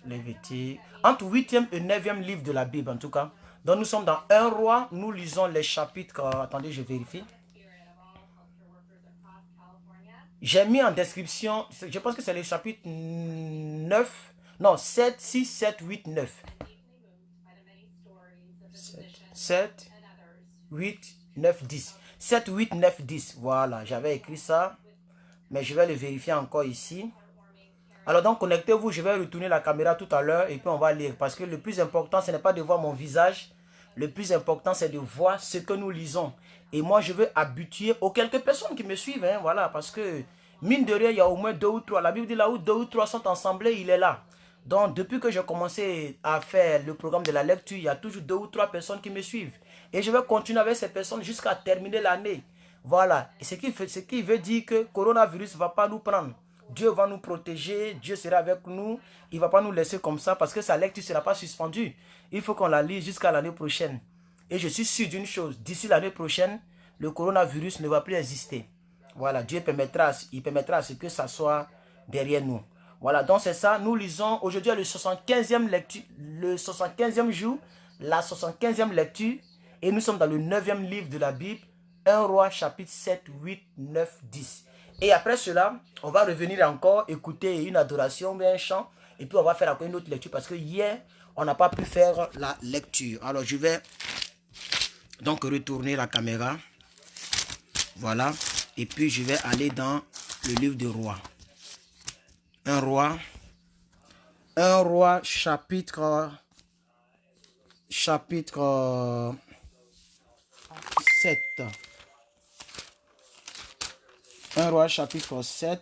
Lévitique. Entre 8e et 9e livre de la Bible, en tout cas. Donc, nous sommes dans 1 roi. Nous lisons les chapitres. Attendez, je vérifie. J'ai mis en description, je pense que c'est le chapitre 9. Non, 7, 6, 7, 8, 9. 7, 8, 9, 10. 7, 8, 9, 10. Voilà, j'avais écrit ça. Mais je vais le vérifier encore ici. Alors donc, connectez-vous. Je vais retourner la caméra tout à l'heure et puis on va lire. Parce que le plus important, ce n'est pas de voir mon visage. Le plus important, c'est de voir ce que nous lisons. Et moi, je veux habituer aux quelques personnes qui me suivent. Hein, voilà, parce que, mine de rien, il y a au moins 2 ou 3. La Bible dit là où 2 ou 3 sont assemblés, il est là. Donc, depuis que j'ai commencé à faire le programme de la lecture, il y a toujours 2 ou 3 personnes qui me suivent. Et je vais continuer avec ces personnes jusqu'à terminer l'année. Voilà. Et ce qui veut dire que le coronavirus ne va pas nous prendre. Dieu va nous protéger, Dieu sera avec nous. Il ne va pas nous laisser comme ça parce que sa lecture ne sera pas suspendue. Il faut qu'on la lise jusqu'à l'année prochaine. Et je suis sûr d'une chose, d'ici l'année prochaine, le coronavirus ne va plus exister. Voilà, Dieu permettra, il permettra à ce que ça soit derrière nous. Voilà, donc c'est ça, nous lisons aujourd'hui le 75e lecture, le 75e jour, la 75e lecture, et nous sommes dans le 9e livre de la Bible, 1 roi chapitre 7, 8, 9, 10. Et après cela, on va revenir encore écouter une adoration, un chant, et puis on va faire encore une autre lecture parce que hier, on n'a pas pu faire la lecture. Alors je vais donc retourner la caméra. Voilà. Et puis je vais aller dans le livre de Rois. Un roi chapitre 7. Un roi chapitre 7.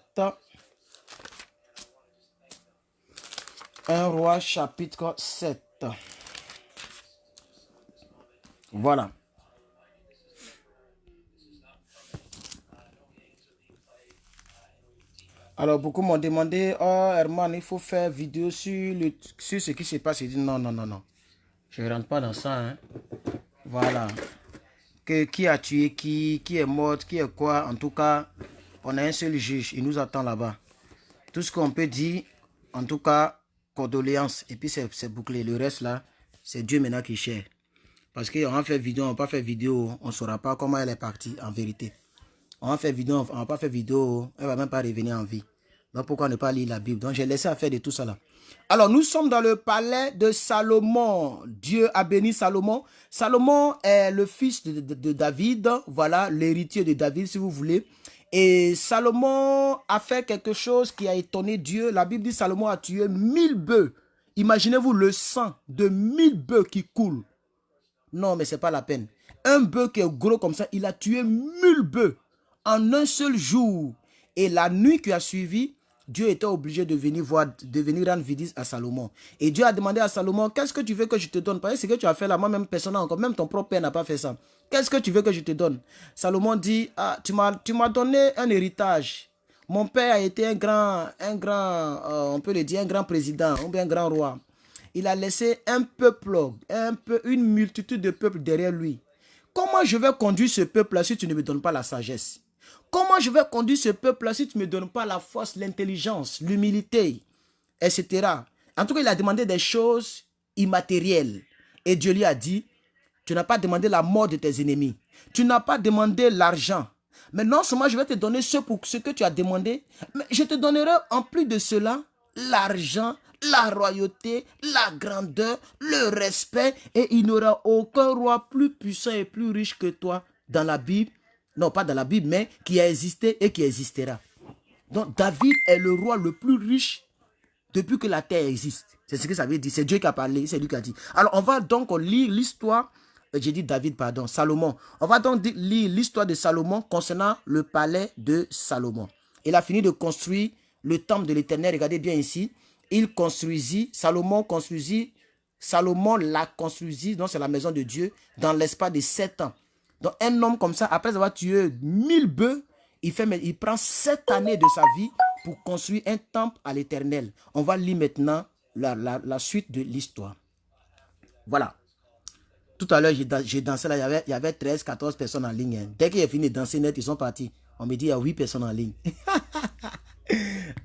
Un roi chapitre 7. Voilà. Alors, beaucoup m'ont demandé, oh Herman, il faut faire vidéo sur ce qui se passe. J'ai dit non, non, non, non. Je ne rentre pas dans ça. Hein. Voilà. Qui a tué qui est mort, qui est quoi. En tout cas, on a un seul juge. Il nous attend là-bas. Tout ce qu'on peut dire, en tout cas, condoléances. Et puis c'est bouclé. Le reste là, c'est Dieu maintenant qui cherche. Parce qu'on va faire vidéo, on va pas faire vidéo, on ne saura pas comment elle est partie en vérité. On va faire vidéo, on va pas faire vidéo, elle va même pas revenir en vie. Donc pourquoi ne pas lire la Bible? Donc j'ai laissé à faire de tout ça là. Alors nous sommes dans le palais de Salomon. Dieu a béni Salomon. Salomon est le fils de David. Voilà, l'héritier de David si vous voulez. Et Salomon a fait quelque chose qui a étonné Dieu. La Bible dit Salomon a tué 1000 bœufs. Imaginez-vous le sang de 1000 bœufs qui coule. Non, mais c'est pas la peine. Un bœuf qui est gros comme ça, il a tué 1000 bœufs en un seul jour. Et la nuit qui a suivi, Dieu était obligé de venir rendre visite à Salomon. Et Dieu a demandé à Salomon, qu'est-ce que tu veux que je te donne? Parce que ce que tu as fait là, moi-même, personne encore, même ton propre père n'a pas fait ça. Qu'est-ce que tu veux que je te donne? Salomon dit, ah, tu m'as donné un héritage. Mon père a été un grand, on peut le dire, un grand président, ou bien un grand roi. Il a laissé un peuple, une multitude de peuples derrière lui. Comment je vais conduire ce peuple-là si tu ne me donnes pas la sagesse? Comment je vais conduire ce peuple-là si tu ne me donnes pas la force, l'intelligence, l'humilité, etc. En tout cas, il a demandé des choses immatérielles. Et Dieu lui a dit, tu n'as pas demandé la mort de tes ennemis. Tu n'as pas demandé l'argent. Mais non seulement je vais te donner ce que tu as demandé, mais je te donnerai en plus de cela l'argent, la royauté, la grandeur, le respect. Et il n'y aura aucun roi plus puissant et plus riche que toi dans la Bible. Non, pas dans la Bible, mais qui a existé et qui existera. Donc, David est le roi le plus riche depuis que la terre existe. C'est ce que ça veut dire. C'est Dieu qui a parlé, c'est lui qui a dit. Alors, on va donc lire l'histoire. J'ai dit David, pardon, Salomon. On va donc lire l'histoire de Salomon concernant le palais de Salomon. Il a fini de construire le temple de l'Éternel. Regardez bien ici. Salomon l'a construisit, donc c'est la maison de Dieu, dans l'espace de 7 ans. Donc un homme comme ça, après avoir tué 1000 bœufs, il prend 7 années de sa vie pour construire un temple à l'Éternel. On va lire maintenant la suite de l'histoire. Voilà. Tout à l'heure, j'ai dansé là, il y avait 13, 14 personnes en ligne. Dès qu'il est fini de danser net, ils sont partis. On me dit, il y a 8 personnes en ligne.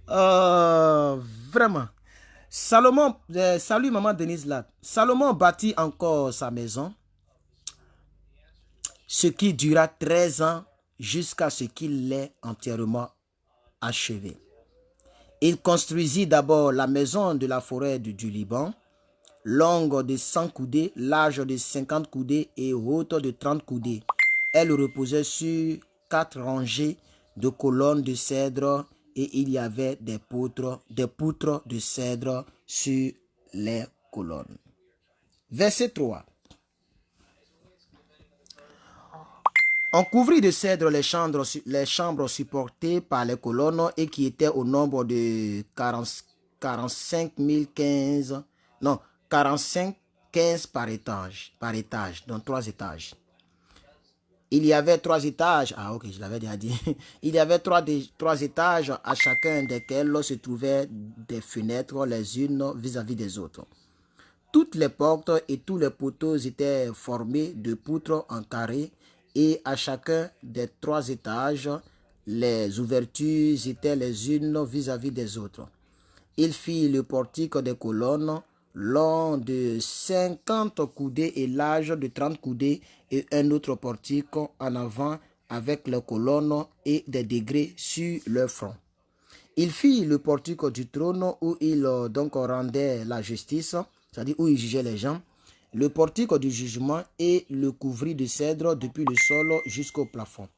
Oh, vraiment. Salomon, salut maman Denise là. Salomon bâtit encore sa maison, ce qui dura 13 ans jusqu'à ce qu'il l'ait entièrement achevé. Il construisit d'abord la maison de la forêt du Liban, longue de 100 coudées, large de 50 coudées et haute de 30 coudées. Elle reposait sur 4 rangées de colonnes de cèdre et il y avait des poutres de cèdre sur les colonnes. Verset 3. On couvrit de cèdre les chambres supportées par les colonnes et qui étaient au nombre de 45 15 par étage, donc 3 étages. Il y avait 3 étages, je l'avais déjà dit. Il y avait 3 étages à chacun desquels se trouvaient des fenêtres les unes vis-à-vis des autres. Toutes les portes et tous les poteaux étaient formés de poutres en carré et à chacun des 3 étages, les ouvertures étaient les unes vis-à-vis des autres. Il fit le portique des colonnes, long de 50 coudées et large de 30 coudées, et un autre portique en avant avec les colonnes et des degrés sur leur front. Il fit le portique du trône où il donc rendait la justice, c'est-à-dire où il jugeait les gens, le portique du jugement et le couvrit de cèdre depuis le sol jusqu'au plafond.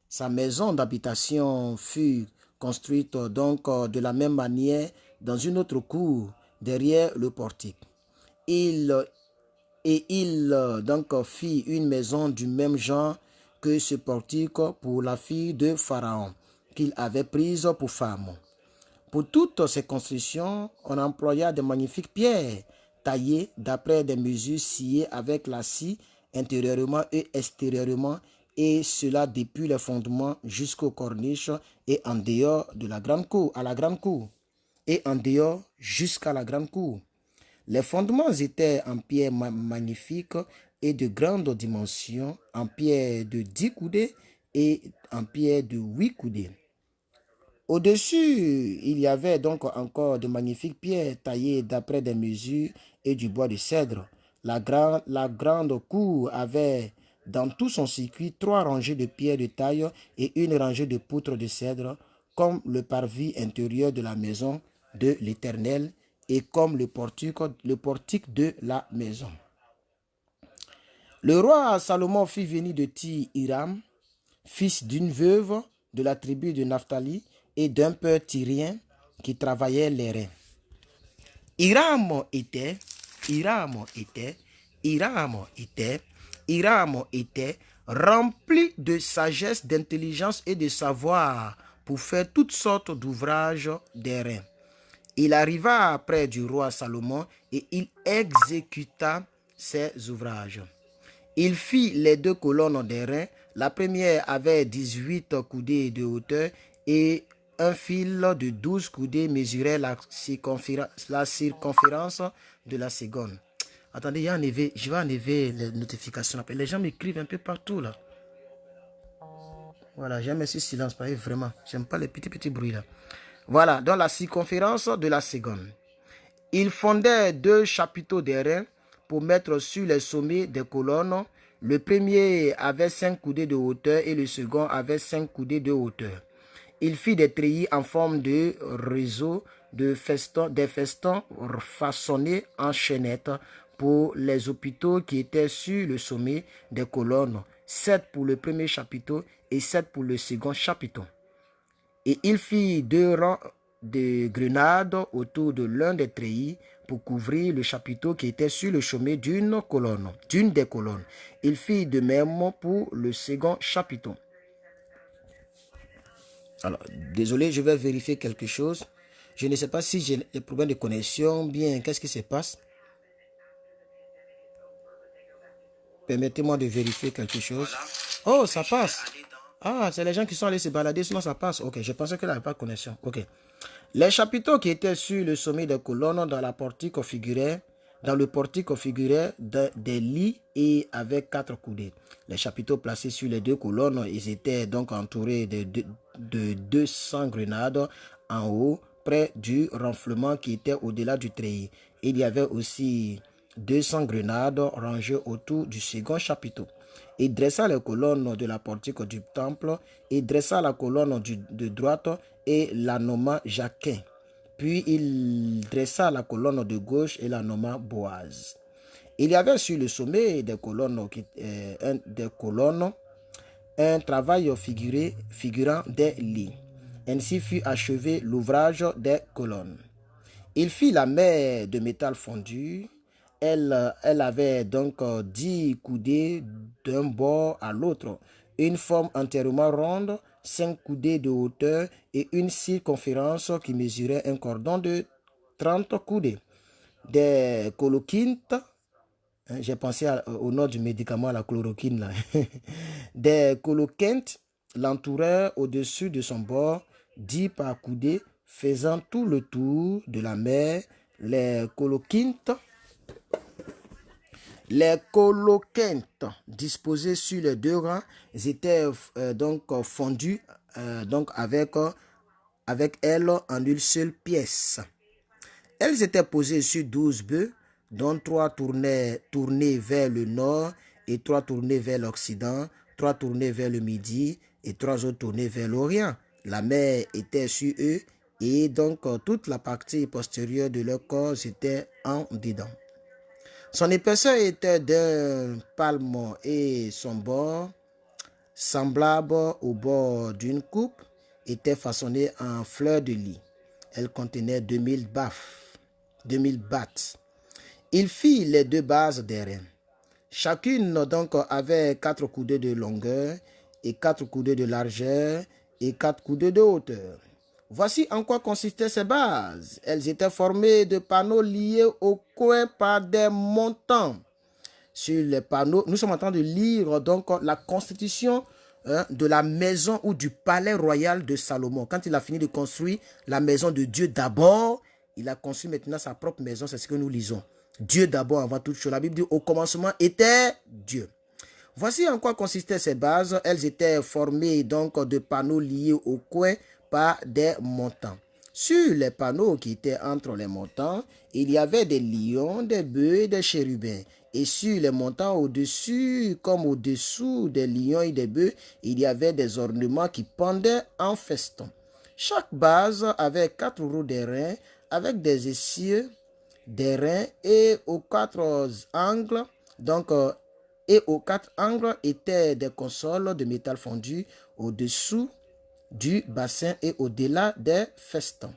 Sa maison d'habitation fut construite donc de la même manière dans une autre cour derrière le portique. Il donc fit une maison du même genre que ce portique pour la fille de Pharaon qu'il avait prise pour femme. Pour toutes ces constructions, on employa de magnifiques pierres taillées d'après des mesures sciées avec la scie intérieurement et extérieurement, et cela depuis les fondements jusqu'aux corniches et en dehors de la grande cour, à la grande cour, et en dehors jusqu'à la grande cour. Les fondements étaient en pierre magnifique et de grande dimension, en pierre de 10 coudées et en pierre de 8 coudées. Au-dessus, il y avait donc encore de magnifiques pierres taillées d'après des mesures et du bois de cèdre. La grande cour avait dans tout son circuit 3 rangées de pierres de taille et une rangée de poutres de cèdre, comme le parvis intérieur de la maison de l'Éternel et comme le portique de la maison. Le roi Salomon fit venir de Tyr Hiram, fils d'une veuve de la tribu de Naphtali et d'un père tyrien qui travaillait les reins. Hiram était rempli de sagesse, d'intelligence et de savoir pour faire toutes sortes d'ouvrages des reins. Il arriva près du roi Salomon et il exécuta ses ouvrages. Il fit les 2 colonnes des reins. La première avait 18 coudées de hauteur et un fil de 12 coudées mesurait la circonférence de la seconde. Attendez, je vais enlever les notifications. Les gens m'écrivent un peu partout là. Voilà, j'aime ce silence, parce que vraiment, j'aime pas les petits bruits là. Voilà, dans la circonférence de la seconde. Il fondait 2 chapiteaux d'airain pour mettre sur les sommets des colonnes. Le premier avait 5 coudées de hauteur et le second avait 5 coudées de hauteur. Il fit des treillis en forme de réseau des festons façonnés en chaînettes pour les hôpitaux qui étaient sur le sommet des colonnes, 7 pour le premier chapiteau et 7 pour le second chapiteau. Et il fit 2 rangs de grenades autour de l'un des treillis pour couvrir le chapiteau qui était sur le sommet d'une des colonnes. Il fit de même pour le second chapiteau. Alors, désolé, je vais vérifier quelque chose. Je ne sais pas si j'ai des problèmes de connexion, bien, qu'est-ce qui se passe? Permettez-moi de vérifier quelque chose. Oh, ça passe. Ah, c'est les gens qui sont allés se balader, sinon ça passe. Ok, je pensais qu'il n'y avait pas de connexion. Ok. Les chapiteaux qui étaient sur le sommet des colonnes dans le portique figuraient des lits et avec 4 coudées. Les chapiteaux placés sur les 2 colonnes, ils étaient donc entourés de 200 grenades en haut près du renflement qui était au-delà du treillis. Il y avait aussi 200 grenades rangées autour du second chapiteau. Il dressa les colonnes de la portique du temple, et dressa la colonne de droite et la nomma Jacquin. Puis il dressa la colonne de gauche et la nomma Boaz. Il y avait sur le sommet des colonnes, un travail figurant des lits. Ainsi fut achevé l'ouvrage des colonnes. Il fit la mer de métal fondu. Elle avait donc 10 coudées d'un bord à l'autre, une forme entièrement ronde, 5 coudées de hauteur et une circonférence qui mesurait un cordon de 30 coudées. Des coloquintes, j'ai pensé au nom du médicament à la chloroquine là. Des coloquintes l'entouraient au-dessus de son bord, 10 par coudée, faisant tout le tour de la mer. Les coloquintes disposés sur les 2 rangs étaient donc fondus avec elles en une seule pièce. Elles étaient posées sur 12 bœufs, dont 3 tournés vers le nord et 3 tournés vers l'occident, 3 tournés vers le midi et 3 autres tournés vers l'orient. La mer était sur eux et donc toute la partie postérieure de leur corps était en dedans. Son épaisseur était d'un palme et son bord, semblable au bord d'une coupe, était façonné en fleurs de lis. Elle contenait 2000 battes. Il fit les 2 bases d'airain. Chacune donc avait 4 coudées de longueur et 4 coudées de largeur et 4 coudées de hauteur. Voici en quoi consistaient ces bases. Elles étaient formées de panneaux liés au coin par des montants. Sur les panneaux, nous sommes en train de lire donc la constitution de la maison ou du palais royal de Salomon. Quand il a fini de construire la maison de Dieu d'abord, il a construit maintenant sa propre maison. C'est ce que nous lisons. Dieu d'abord avant toute chose. La Bible dit au commencement était Dieu. Voici en quoi consistaient ces bases. Elles étaient formées donc de panneaux liés au coin par des montants. Sur les panneaux qui étaient entre les montants, il y avait des lions, des bœufs et des chérubins. Et sur les montants au-dessus comme au-dessous des lions et des bœufs, il y avait des ornements qui pendaient en feston. Chaque base avait 4 roues d'airain avec des essieux d'airain et aux 4 angles, aux 4 angles étaient des consoles de métal fondu au-dessous du bassin et au-delà des festons.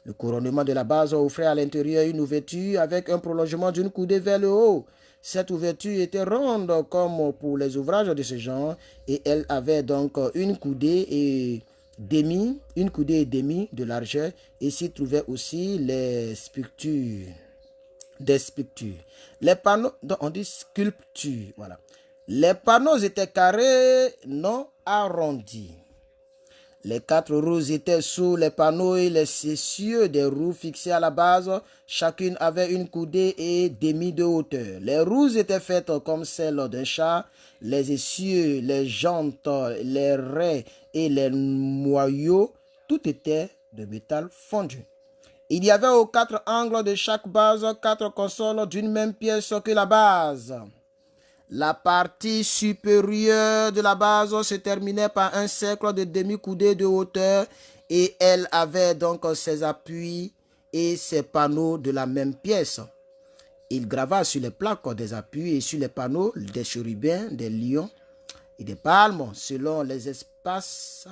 Le couronnement de la base offrait à l'intérieur une ouverture avec un prolongement d'une coudée vers le haut. Cette ouverture était ronde comme pour les ouvrages de ce genre et elle avait donc une coudée et demie de largeur et s'y trouvaient aussi les sculptures. Les panneaux, donc on dit sculpture, voilà. Les panneaux étaient carrés, non arrondis. Les 4 roues étaient sous les panneaux et les essieux des roues fixées à la base. Chacune avait une coudée et demie de hauteur. Les roues étaient faites comme celles d'un char. Les essieux, les jantes, les raies et les moyaux, tout était de métal fondu. Il y avait aux 4 angles de chaque base 4 consoles d'une même pièce que la base. La partie supérieure de la base se terminait par un cercle de demi-coudée de hauteur et elle avait donc ses appuis et ses panneaux de la même pièce. Il grava sur les plaques des appuis et sur les panneaux des chérubins, des lions et des palmes selon les espaces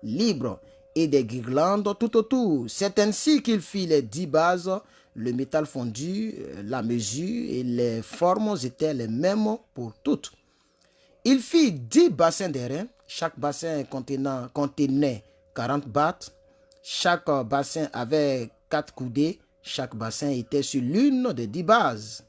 libres et des guirlandes tout autour. C'est ainsi qu'il fit les 10 bases. Le métal fondu, la mesure et les formes étaient les mêmes pour toutes. Il fit 10 bassins d'airain. Chaque bassin contenait 40 battes. Chaque bassin avait 4 coudées. Chaque bassin était sur l'une des 10 bases.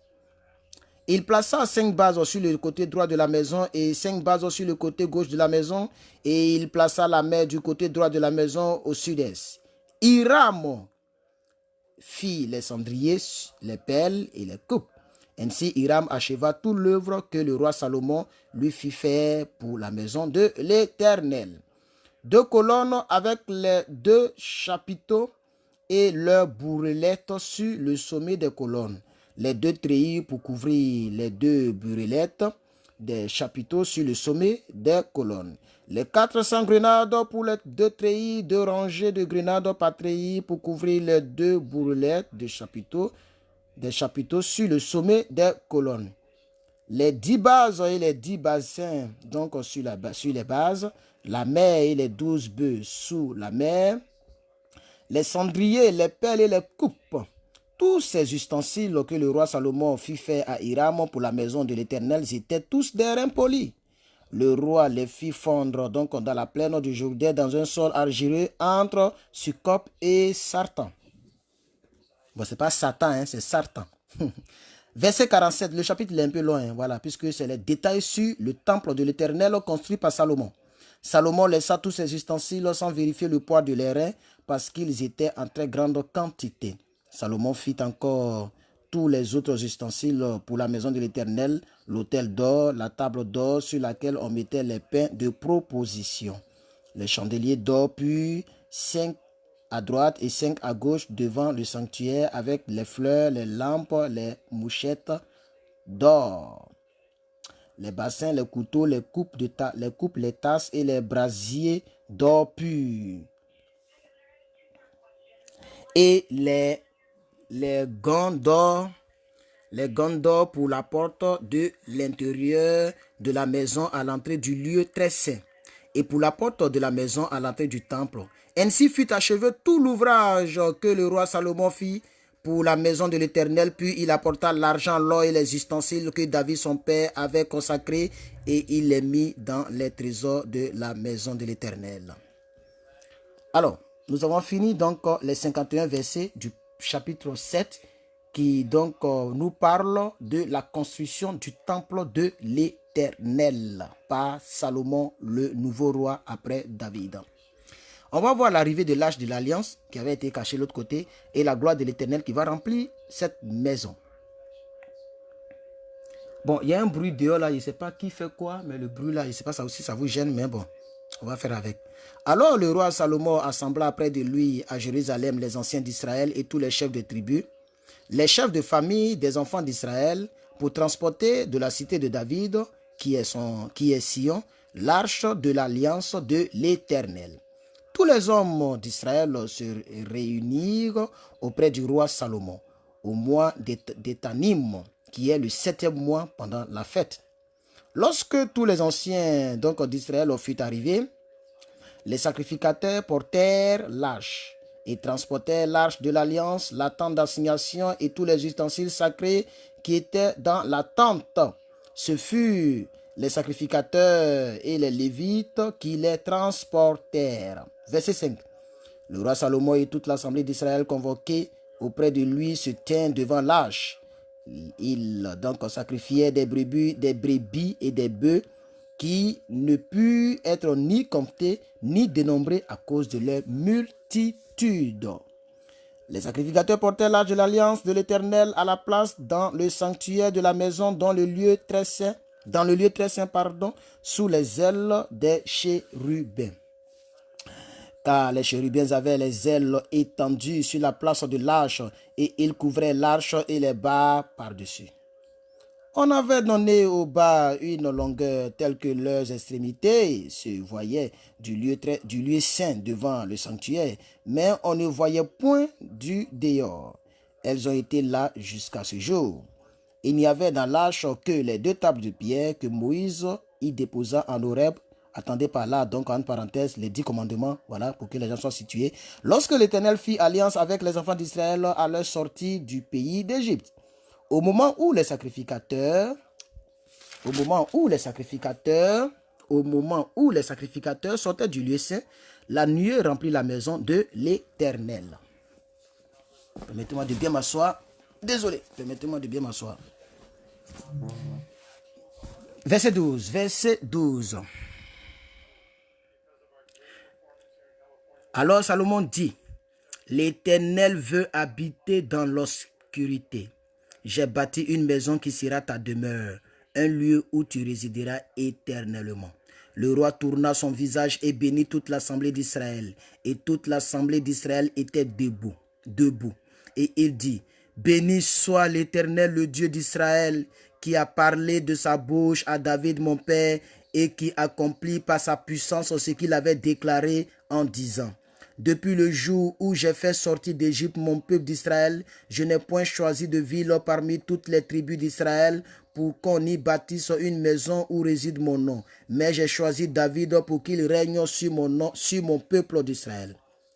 Il plaça 5 bases sur le côté droit de la maison et 5 bases sur le côté gauche de la maison. Et il plaça la mer du côté droit de la maison au sud-est. Hiram fit les cendriers, les pelles et les coupes. Ainsi, Hiram acheva toute l'œuvre que le roi Salomon lui fit faire pour la maison de l'Éternel. 2 colonnes avec les 2 chapiteaux et leurs bourrelettes sur le sommet des colonnes. Les 2 treillis pour couvrir les 2 bourrelettes des chapiteaux sur le sommet des colonnes. Les 400 grenades pour les 2 treillis, 2 rangées de grenades par treillis pour couvrir les 2 bourrelettes des chapiteaux sur le sommet des colonnes. Les 10 bases et les 10 bassins donc sur les bases, la mer et les 12 bœufs sous la mer, les cendriers, les pelles et les coupes. Tous ces ustensiles que le roi Salomon fit faire à Hiram pour la maison de l'Éternel étaient tous des reins polis. Le roi les fit fondre donc dans la plaine du Jourdain dans un sol argileux entre Sukkot et Sartan. Bon, c'est pas Satan, hein, c'est Sartan. Verset 47, le chapitre est un peu loin, voilà, puisque c'est les détails sur le temple de l'Éternel construit par Salomon. Salomon laissa tous ses ustensiles sans vérifier le poids de les reins parce qu'ils étaient en très grande quantité. Salomon fit encore tous les autres ustensiles pour la maison de l'Éternel, l'autel d'or, la table d'or sur laquelle on mettait les pains de proposition, les chandeliers d'or pur, 5 à droite et 5 à gauche devant le sanctuaire avec les fleurs, les lampes, les mouchettes d'or, les bassins, les couteaux, les coupes, les tasses et les brasiers d'or pur. Et les gants d'or pour la porte de l'intérieur de la maison à l'entrée du lieu très saint et pour la porte de la maison à l'entrée du temple. Ainsi fut achevé tout l'ouvrage que le roi Salomon fit pour la maison de l'Éternel, puis il apporta l'argent, l'or et les ustensiles que David son père avait consacrés et il les mit dans les trésors de la maison de l'Éternel. Alors, nous avons fini donc les 51 versets du chapitre 7 qui donc nous parle de la construction du temple de l'Éternel par Salomon, le nouveau roi après David. On va voir l'arrivée de l'arche de l'Alliance qui avait été cachée de l'autre côté et la gloire de l'Éternel qui va remplir cette maison. Bon, il y a un bruit dehors là, je ne sais pas qui fait quoi, mais le bruit là, je ne sais pas ça aussi, ça vous gêne, mais bon, on va faire avec. Alors le roi Salomon assembla près de lui à Jérusalem les anciens d'Israël et tous les chefs de tribus, les chefs de famille des enfants d'Israël, pour transporter de la cité de David, qui est Sion, l'arche de l'alliance de l'Éternel. Tous les hommes d'Israël se réunirent auprès du roi Salomon au mois d'Étanim, qui est le 7e mois pendant la fête. Lorsque tous les anciens d'Israël furent arrivés, les sacrificateurs portèrent l'arche et transportèrent l'arche de l'alliance, la tente d'assignation et tous les ustensiles sacrés qui étaient dans la tente. Ce furent les sacrificateurs et les Lévites qui les transportèrent. Verset 5. Le roi Salomon et toute l'assemblée d'Israël convoquée auprès de lui se tient devant l'arche. Il donc sacrifiait des brebis et des bœufs qui ne purent être ni comptés ni dénombrés à cause de leur multitude. Les sacrificateurs portèrent l'arche de l'alliance de l'Éternel à la place dans le sanctuaire de la maison dans le lieu très saint, sous les ailes des chérubins. Car les chérubins avaient les ailes étendues sur la place de l'arche et ils couvraient l'arche et les barres par-dessus. On avait donné aux barres une longueur telle que leurs extrémités se voyaient du lieu saint devant le sanctuaire, mais on ne voyait point du dehors. Elles ont été là jusqu'à ce jour. Il n'y avait dans l'arche que les 2 tables de pierre que Moïse y déposa en Horeb. Attendez par là, donc en parenthèse, les 10 commandements, voilà, pour que les gens soient situés. Lorsque l'Éternel fit alliance avec les enfants d'Israël à leur sortie du pays d'Égypte, au moment où les sacrificateurs sortaient du lieu saint, la nuée remplit la maison de l'Éternel. Permettez-moi de bien m'asseoir. Désolé, permettez-moi de bien m'asseoir. Verset 12. Alors Salomon dit, l'Éternel veut habiter dans l'obscurité. J'ai bâti une maison qui sera ta demeure, un lieu où tu résideras éternellement. Le roi tourna son visage et bénit toute l'assemblée d'Israël. Et toute l'assemblée d'Israël était debout. debout. Et il dit, béni soit l'Éternel, le Dieu d'Israël, qui a parlé de sa bouche à David mon père et qui accomplit par sa puissance ce qu'il avait déclaré en disant, depuis le jour où j'ai fait sortir d'Égypte mon peuple d'Israël, je n'ai point choisi de ville parmi toutes les tribus d'Israël pour qu'on y bâtisse une maison où réside mon nom. Mais j'ai choisi David pour qu'il règne sur mon nom, sur mon peuple d'Israël.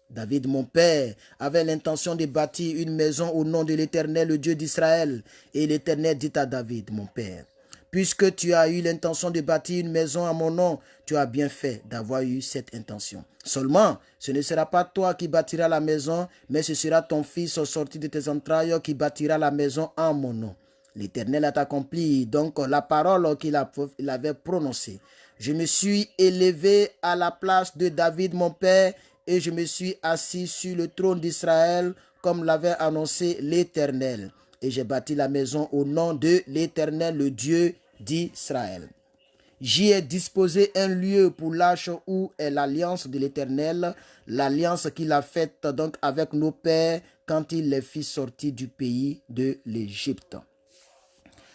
David, mon père, avait l'intention de bâtir une maison au nom de l'Éternel, le Dieu d'Israël. Et l'Éternel dit à David, mon père, puisque tu as eu l'intention de bâtir une maison à mon nom, tu as bien fait d'avoir eu cette intention. Seulement, ce ne sera pas toi qui bâtiras la maison, mais ce sera ton fils sorti de tes entrailles qui bâtira la maison en mon nom. L'Éternel a accompli donc la parole qu'il avait prononcée. Je me suis élevé à la place de David, mon père, et je me suis assis sur le trône d'Israël, comme l'avait annoncé l'Éternel. Et j'ai bâti la maison au nom de l'Éternel, le Dieu d'Israël. J'y ai disposé un lieu pour l'arche où est l'alliance de l'Éternel, l'alliance qu'il a faite donc avec nos pères quand il les fit sortir du pays de l'Égypte.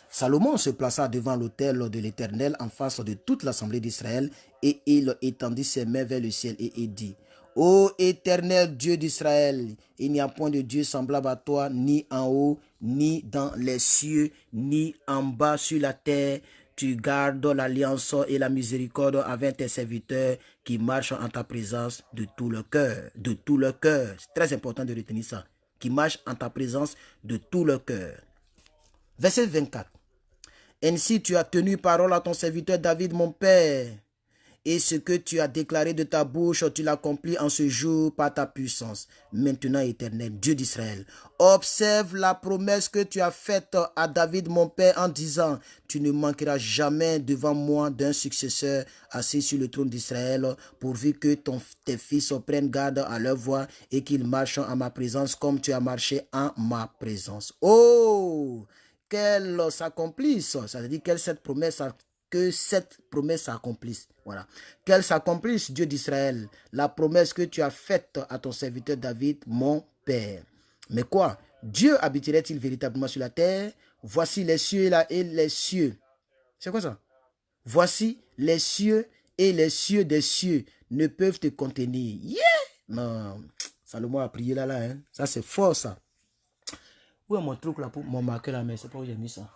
Salomon se plaça devant l'autel de l'Éternel en face de toute l'assemblée d'Israël et il étendit ses mains vers le ciel et il dit, ô Éternel Dieu d'Israël, il n'y a point de Dieu semblable à toi, ni en haut, ni dans les cieux, ni en bas sur la terre. Tu gardes l'alliance et la miséricorde avec tes serviteurs qui marchent en ta présence de tout le cœur. De tout le cœur. C'est très important de retenir ça. Qui marchent en ta présence de tout le cœur. Verset 24. Ainsi tu as tenu parole à ton serviteur David mon père. Et ce que tu as déclaré de ta bouche, tu l'accomplis en ce jour par ta puissance. Maintenant, Éternel, Dieu d'Israël, observe la promesse que tu as faite à David, mon père, en disant, tu ne manqueras jamais devant moi d'un successeur assis sur le trône d'Israël, pourvu que tes fils prennent garde à leur voix et qu'ils marchent en ma présence comme tu as marché en ma présence. Oh, qu'elle s'accomplisse, ça veut dire que cette promesse s'accomplisse. Voilà. Qu'elle s'accomplisse, Dieu d'Israël, la promesse que tu as faite à ton serviteur David, mon père. Mais quoi? Dieu habiterait-il véritablement sur la terre? Voici les cieux et les cieux. C'est quoi ça? Voici les cieux et les cieux des cieux ne peuvent te contenir. Yeah! Non, Salomon a prié là, hein. Ça, c'est fort, ça. Où est mon truc là pour mon marqueur là, mais c'est pas où j'ai mis ça.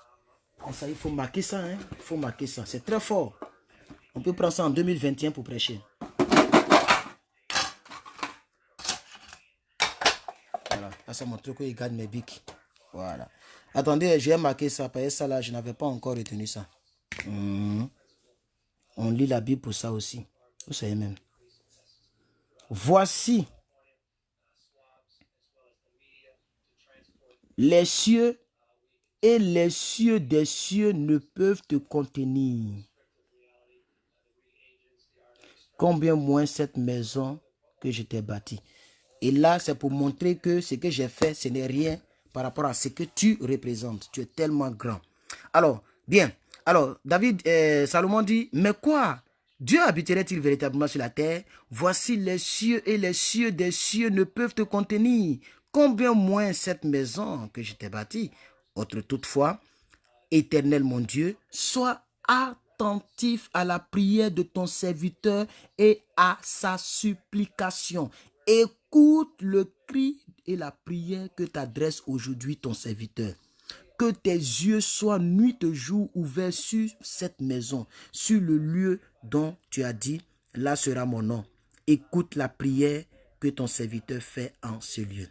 Ça, il faut marquer ça, hein. Il faut marquer ça. C'est très fort. On peut prendre ça en 2021 pour prêcher. Voilà. Là, c'est mon truc où il garde mes bics. Voilà. Attendez, je vais marquer ça. Parce que ça là, je n'avais pas encore retenu ça. On lit la Bible pour ça aussi. Vous savez même. Voici les cieux et les cieux des cieux ne peuvent te contenir. Combien moins cette maison que je t'ai bâtie. Et là, c'est pour montrer que ce que j'ai fait, ce n'est rien par rapport à ce que tu représentes. Tu es tellement grand. Alors, bien. Alors, Salomon dit, mais quoi? Dieu habiterait-il véritablement sur la terre? Voici les cieux et les cieux des cieux ne peuvent te contenir. Combien moins cette maison que je t'ai bâtie? Autre toutefois, Éternel mon Dieu, sois attentif à la prière de ton serviteur et à sa supplication. Écoute le cri et la prière que t'adresse aujourd'hui ton serviteur. Que tes yeux soient nuit et jour ouverts sur cette maison, sur le lieu dont tu as dit, là sera mon nom. Écoute la prière que ton serviteur fait en ce lieu.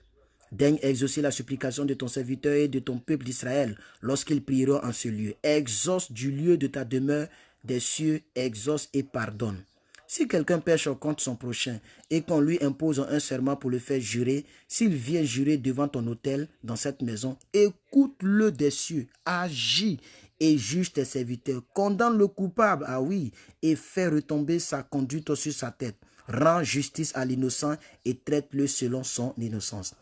Daigne exaucer la supplication de ton serviteur et de ton peuple d'Israël lorsqu'ils prieront en ce lieu. Exauce du lieu de ta demeure des cieux, exauce et pardonne. Si quelqu'un pêche contre son prochain et qu'on lui impose un serment pour le faire jurer, s'il vient jurer devant ton autel dans cette maison, écoute-le des cieux, agis et juge tes serviteurs. Condamne le coupable, ah oui, et fais retomber sa conduite sur sa tête. Rends justice à l'innocent et traite-le selon son innocence.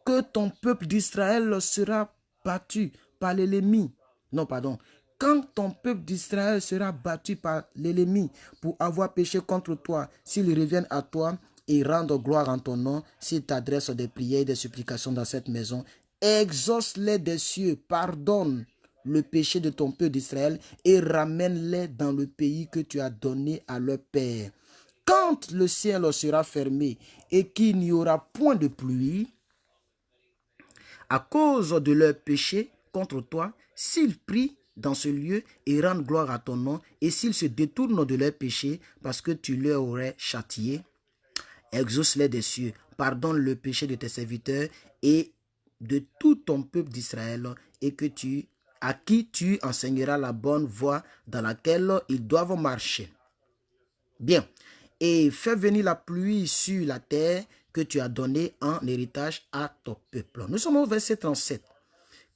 Que ton peuple d'Israël sera battu par l'ennemi. Non, pardon. Quand ton peuple d'Israël sera battu par l'ennemi pour avoir péché contre toi, s'ils reviennent à toi et rendent gloire en ton nom, s'ils t'adressent des prières et des supplications dans cette maison, exauce-les des cieux, pardonne le péché de ton peuple d'Israël et ramène-les dans le pays que tu as donné à leur père. Quand le ciel sera fermé et qu'il n'y aura point de pluie, à cause de leur péché contre toi, s'ils prient dans ce lieu et rendent gloire à ton nom, et s'ils se détournent de leur péché parce que tu leur aurais châtié, exauce-les des cieux, pardonne le péché de tes serviteurs et de tout ton peuple d'Israël, et à qui tu enseigneras la bonne voie dans laquelle ils doivent marcher. Bien. Et fais venir la pluie sur la terre que tu as donnée en héritage à ton peuple. Nous sommes au verset 37.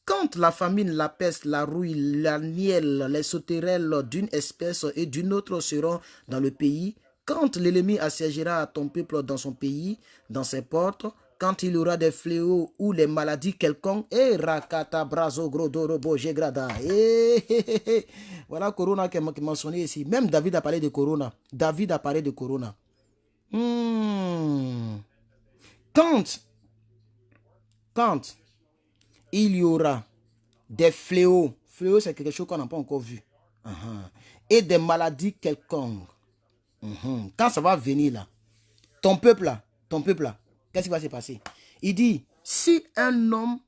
Quand la famine, la peste, la rouille, la nielle, les sauterelles d'une espèce et d'une autre seront dans le pays, quand l'ennemi assiégera ton peuple dans son pays, dans ses portes, quand il y aura des fléaux ou les maladies quelconques, et rakata brazo grodorobo jegrada. Voilà Corona qui est mentionné ici. Même David a parlé de Corona. David a parlé de Corona. Quand il y aura des fléaux. Fléaux, c'est quelque chose qu'on n'a pas encore vu. Et des maladies quelconques. Quand ça va venir là, ton peuple là, qu'est-ce qui va se passer? Il dit, si un homme,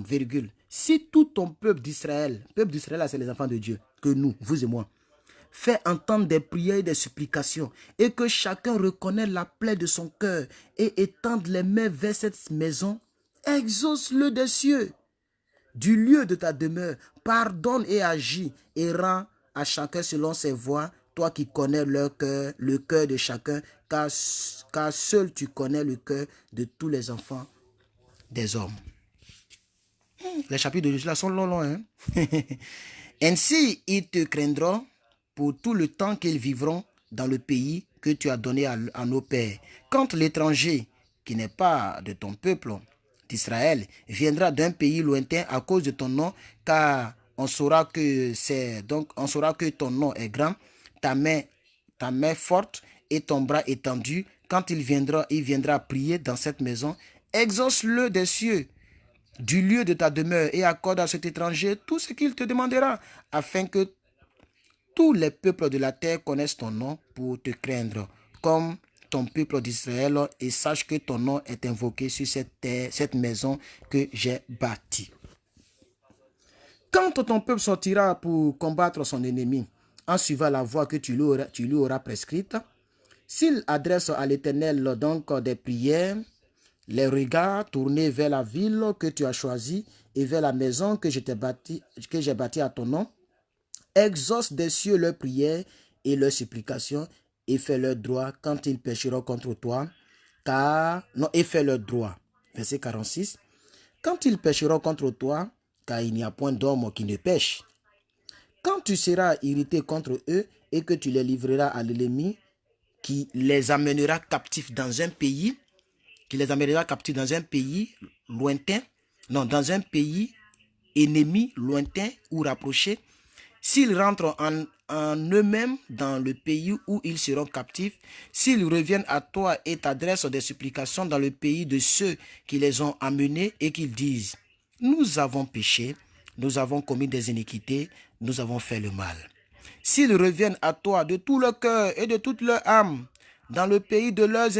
virgule, si tout ton peuple d'Israël là, c'est les enfants de Dieu, que nous, vous et moi, fait entendre des prières et des supplications, et que chacun reconnaît la plaie de son cœur et étende les mains vers cette maison, exauce-le des cieux, du lieu de ta demeure, pardonne et agis, et rends à chacun selon ses voies, toi qui connais leur cœur, le cœur de chacun, car seul tu connais le cœur de tous les enfants des hommes. Les chapitres de là sont longs, hein? Ainsi, ils te craindront pour tout le temps qu'ils vivront dans le pays que tu as donné à nos pères. Quand l'étranger, qui n'est pas de ton peuple d'Israël, viendra d'un pays lointain à cause de ton nom, car on saura que ton nom est grand, ta main forte et ton bras étendu. Quand il viendra prier dans cette maison, exauce-le des cieux, du lieu de ta demeure, et accorde à cet étranger tout ce qu'il te demandera, afin que tous les peuples de la terre connaissent ton nom pour te craindre, comme ton peuple d'Israël, et sache que ton nom est invoqué sur cette terre, cette maison que j'ai bâtie. Quand ton peuple sortira pour combattre son ennemi, en suivant la voie que tu lui auras prescrite, s'il adresse à l'Éternel donc des prières, les regards tournés vers la ville que tu as choisie et vers la maison que j'ai bâtie à ton nom, exauce des cieux leurs prières et leurs supplications, et fais leur droit quand ils pécheront contre toi, et fais leur droit. Verset 46. Quand ils pécheront contre toi, car il n'y a point d'homme qui ne pêche. Quand tu seras irrité contre eux et que tu les livreras à l'ennemi, qui les amènera captifs dans un pays, lointain, dans un pays ennemi, lointain ou rapproché, s'ils rentrent en eux-mêmes dans le pays où ils seront captifs, s'ils reviennent à toi et t'adressent des supplications dans le pays de ceux qui les ont amenés et qu'ils disent, nous avons péché, nous avons commis des iniquités, nous avons fait le mal. S'ils reviennent à toi de tout leur cœur et de toute leur âme, dans le pays de leurs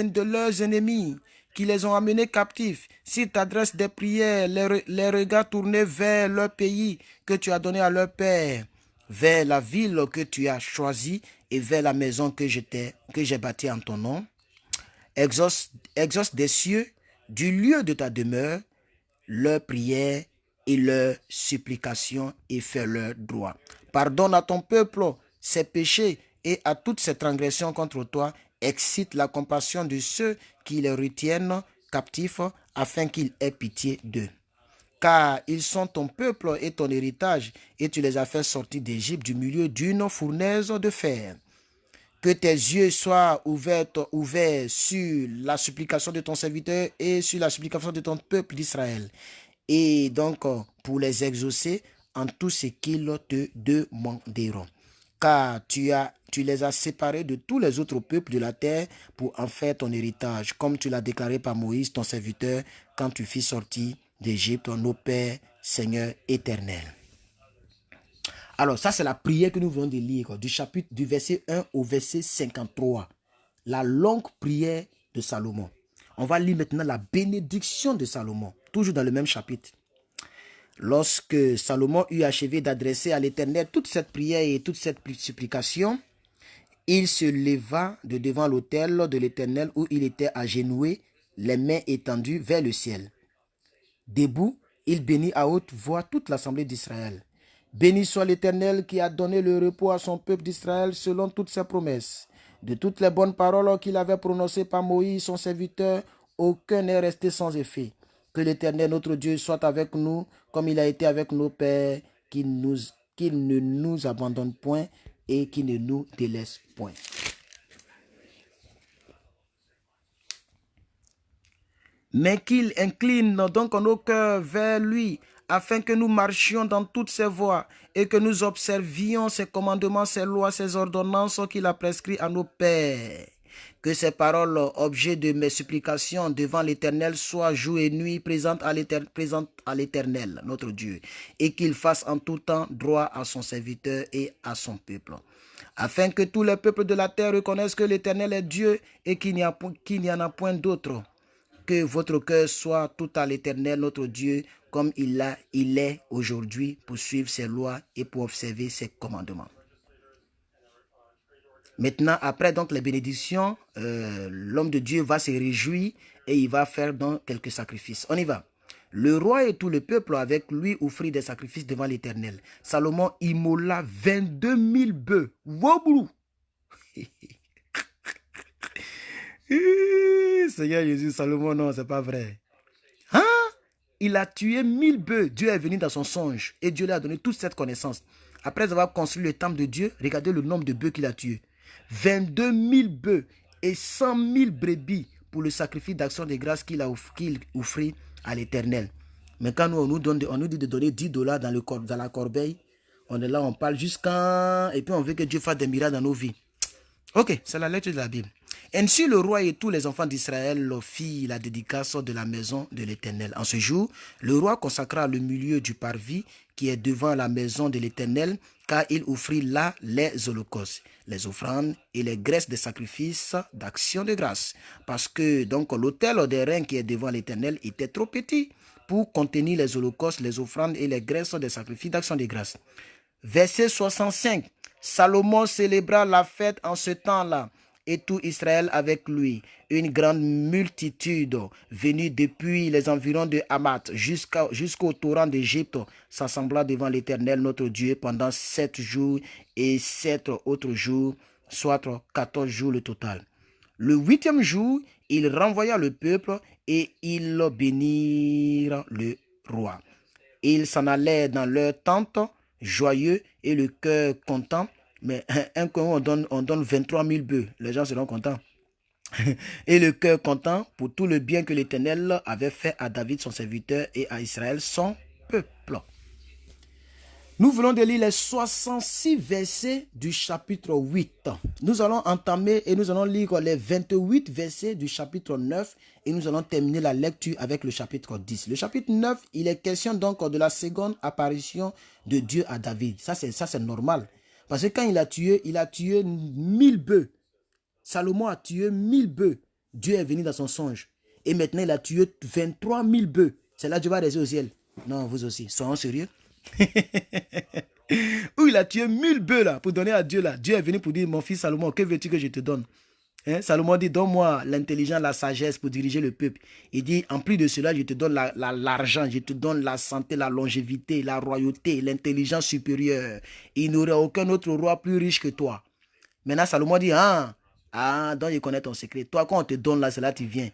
ennemis, qui les ont amenés captifs, s'ils t'adressent des prières, les regards tournés vers leur pays que tu as donné à leur père, vers la ville que tu as choisie et vers la maison que j'ai bâtie en ton nom, exauce des cieux, du lieu de ta demeure, leurs prières et leurs supplications, et fais leur droit. Pardonne à ton peuple ses péchés et à toutes ses transgressions contre toi. Excite la compassion de ceux qui les retiennent captifs, afin qu'ils aient pitié d'eux. Car ils sont ton peuple et ton héritage, et tu les as fait sortir d'Égypte du milieu d'une fournaise de fer. Que tes yeux soient ouverts sur la supplication de ton serviteur et sur la supplication de ton peuple d'Israël, et donc pour les exaucer en tout ce qu'ils te demanderont. car tu les as séparés de tous les autres peuples de la terre pour en faire ton héritage, comme tu l'as déclaré par Moïse, ton serviteur, quand tu fis sortir d'Égypte, nos pères, Seigneur éternel. Alors, ça, c'est la prière que nous venons de lire, du verset 1 au verset 53. La longue prière de Salomon. On va lire maintenant la bénédiction de Salomon, toujours dans le même chapitre. Lorsque Salomon eut achevé d'adresser à l'Éternel toute cette prière et toute cette supplication, il se leva de devant l'autel de l'Éternel où il était agenouillé, les mains étendues vers le ciel. Debout, il bénit à haute voix toute l'assemblée d'Israël. Béni soit l'Éternel qui a donné le repos à son peuple d'Israël selon toutes ses promesses. De toutes les bonnes paroles qu'il avait prononcées par Moïse, son serviteur, aucun n'est resté sans effet. Que l'Éternel, notre Dieu, soit avec nous, comme il a été avec nos pères, qu'il ne nous abandonne point et qu'il ne nous délaisse point. Mais qu'il incline donc nos cœurs vers lui, afin que nous marchions dans toutes ses voies et que nous observions ses commandements, ses lois, ses ordonnances qu'il a prescrits à nos pères. Que ces paroles, objet de mes supplications devant l'Éternel, soient jour et nuit présentes à l'Éternel, notre Dieu, et qu'il fasse en tout temps droit à son serviteur et à son peuple. Afin que tous les peuples de la terre reconnaissent que l'Éternel est Dieu et qu'il n'y en a point d'autre. Que votre cœur soit tout à l'Éternel, notre Dieu, comme il est aujourd'hui, pour suivre ses lois et pour observer ses commandements. Maintenant, après donc les bénédictions, l'homme de Dieu va se réjouir et il va faire donc quelques sacrifices. On y va. Le roi et tout le peuple avec lui offrirent des sacrifices devant l'Éternel. Salomon immola 22 000 bœufs. Wobrou! Seigneur Jésus, Salomon, non, c'est pas vrai. Hein? Il a tué 1000 bœufs. Dieu est venu dans son songe et Dieu lui a donné toute cette connaissance. Après avoir construit le temple de Dieu, regardez le nombre de bœufs qu'il a tués. 22 000 bœufs et 100 000 brebis pour le sacrifice d'action de grâce qu'il offrit à l'Éternel. Mais quand on nous dit de donner 10 $ dans la corbeille, on est là, on parle jusqu'à... Et puis on veut que Dieu fasse des miracles dans nos vies. Ok, c'est la lecture de la Bible. Ainsi, le roi et tous les enfants d'Israël firent la dédicace de la maison de l'Éternel. En ce jour, le roi consacra le milieu du parvis qui est devant la maison de l'Éternel, car il offrit là les holocaustes, les offrandes et les graisses des sacrifices d'action de grâce. Parce que donc l'autel des reins qui est devant l'Éternel était trop petit pour contenir les holocaustes, les offrandes et les graisses des sacrifices d'action de grâce. Verset 65. Salomon célébra la fête en ce temps-là, et tout Israël avec lui. Une grande multitude venue depuis les environs de Hamath jusqu'au torrent d'Égypte s'assembla devant l'Éternel notre Dieu pendant 7 jours et 7 autres jours, soit 14 jours le total. Le 8e jour, il renvoya le peuple et ils bénirent le roi. Ils s'en allaient dans leur tente, joyeux et le cœur content. Mais un coup, on donne 23 000 bœufs. Les gens seront contents. Et le cœur content pour tout le bien que l'Éternel avait fait à David, son serviteur, et à Israël, son peuple. Nous venons de lire les 66 versets du chapitre 8. Nous allons entamer et nous allons lire les 28 versets du chapitre 9 et nous allons terminer la lecture avec le chapitre 10. Le chapitre 9, il est question donc de la seconde apparition de Dieu à David. Ça, c'est normal. Parce que quand il a tué 1000 bœufs. Salomon a tué 1000 bœufs. Dieu est venu dans son songe. Et maintenant, il a tué 23 000 bœufs. C'est là que Dieu va rester au ciel. Non, vous aussi. Soyons sérieux. Où il a tué 1000 bœufs là, pour donner à Dieu là. Dieu est venu pour dire, mon fils Salomon, que veux-tu que je te donne? Salomon dit, donne-moi l'intelligence, la sagesse pour diriger le peuple. Il dit, en plus de cela, je te donne l'argent, je te donne la santé, la longévité, la royauté, l'intelligence supérieure. Il n'y aurait aucun autre roi plus riche que toi. Maintenant, Salomon dit, donc je connais ton secret. Toi, quand on te donne là, c'est là que tu viens.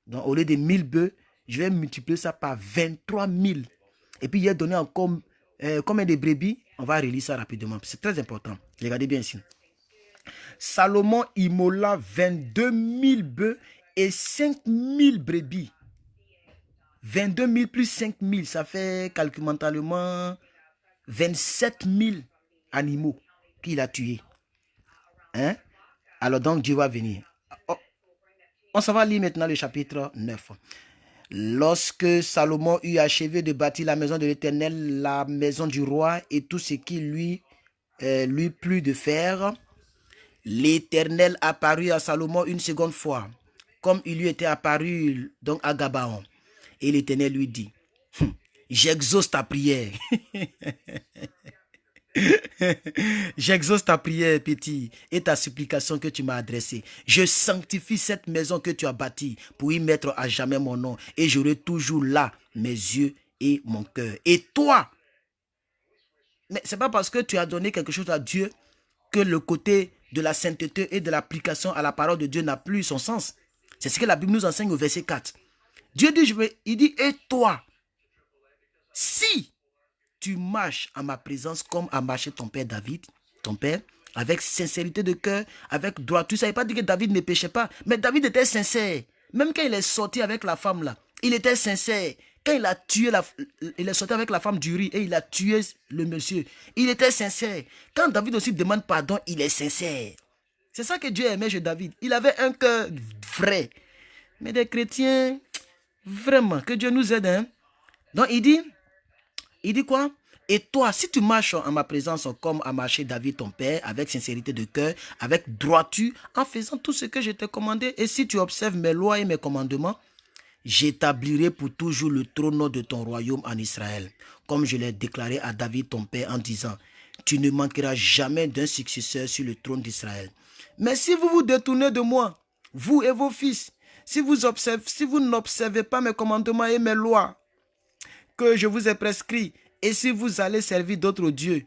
Donc, au lieu de 1000 bœufs, je vais multiplier ça par 23 000. Et puis, il a donné encore combien de brebis? On va relire ça rapidement. C'est très important. Regardez bien ici. Salomon immola 22 000 bœufs et 5 000 brebis. 22 000 plus 5 000, ça fait calcul mentalement 27 000 animaux qu'il a tués. Hein? Alors donc Dieu va venir. On s'en va lire maintenant le chapitre 9. Lorsque Salomon eut achevé de bâtir la maison de l'Éternel, la maison du roi et tout ce qui lui plut de faire, l'Éternel apparut à Salomon une seconde fois, comme il lui était apparu donc à Gabaon. Et l'Éternel lui dit, j'exauce ta prière. J'exauce ta prière, petit, et ta supplication que tu m'as adressée. Je sanctifie cette maison que tu as bâtie pour y mettre à jamais mon nom. Et j'aurai toujours là mes yeux et mon cœur. Et toi, mais c'est pas parce que tu as donné quelque chose à Dieu que le côté de la sainteté et de l'application à la parole de Dieu n'a plus son sens. C'est ce que la Bible nous enseigne au verset 4. Dieu dit, il dit, et toi, si tu marches en ma présence comme a marché ton père David, ton père, avec sincérité de cœur, avec droiture. Ça ne veut pas dire que David ne péchait pas, mais David était sincère. Même quand il est sorti avec la femme là, il était sincère. Quand il a tué, il est sorti avec la femme d'Uri et il a tué le monsieur. Il était sincère. Quand David aussi demande pardon, il est sincère. C'est ça que Dieu aimait chez David. Il avait un cœur vrai. Mais des chrétiens, vraiment, que Dieu nous aide. Hein? Donc il dit quoi? Et toi, si tu marches en ma présence comme a marché David ton père, avec sincérité de cœur, avec droiture, en faisant tout ce que je t'ai commandé, et si tu observes mes lois et mes commandements, j'établirai pour toujours le trône de ton royaume en Israël, comme je l'ai déclaré à David ton père en disant, tu ne manqueras jamais d'un successeur sur le trône d'Israël. Mais si vous vous détournez de moi, vous et vos fils, si vous n'observez pas mes commandements et mes lois que je vous ai prescrits, et si vous allez servir d'autres dieux,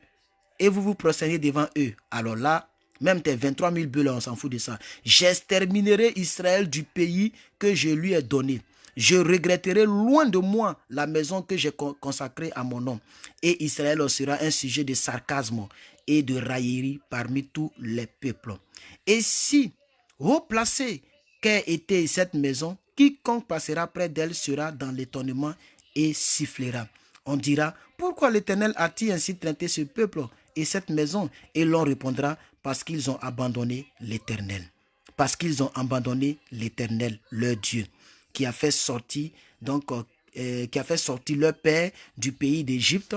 et vous vous prosternez devant eux, alors là, même tes 23 000 bœufs, on s'en fout de ça. J'exterminerai Israël du pays que je lui ai donné. Je regretterai loin de moi la maison que j'ai consacrée à mon nom. Et Israël sera un sujet de sarcasme et de raillerie parmi tous les peuples. Et si, haut placé qu'ait été cette maison, quiconque passera près d'elle sera dans l'étonnement et sifflera. On dira, pourquoi l'Éternel a-t-il ainsi traité ce peuple et cette maison? Et l'on répondra, parce qu'ils ont abandonné l'Éternel. Parce qu'ils ont abandonné l'Éternel, leur Dieu, qui a fait sortir leur père du pays d'Égypte,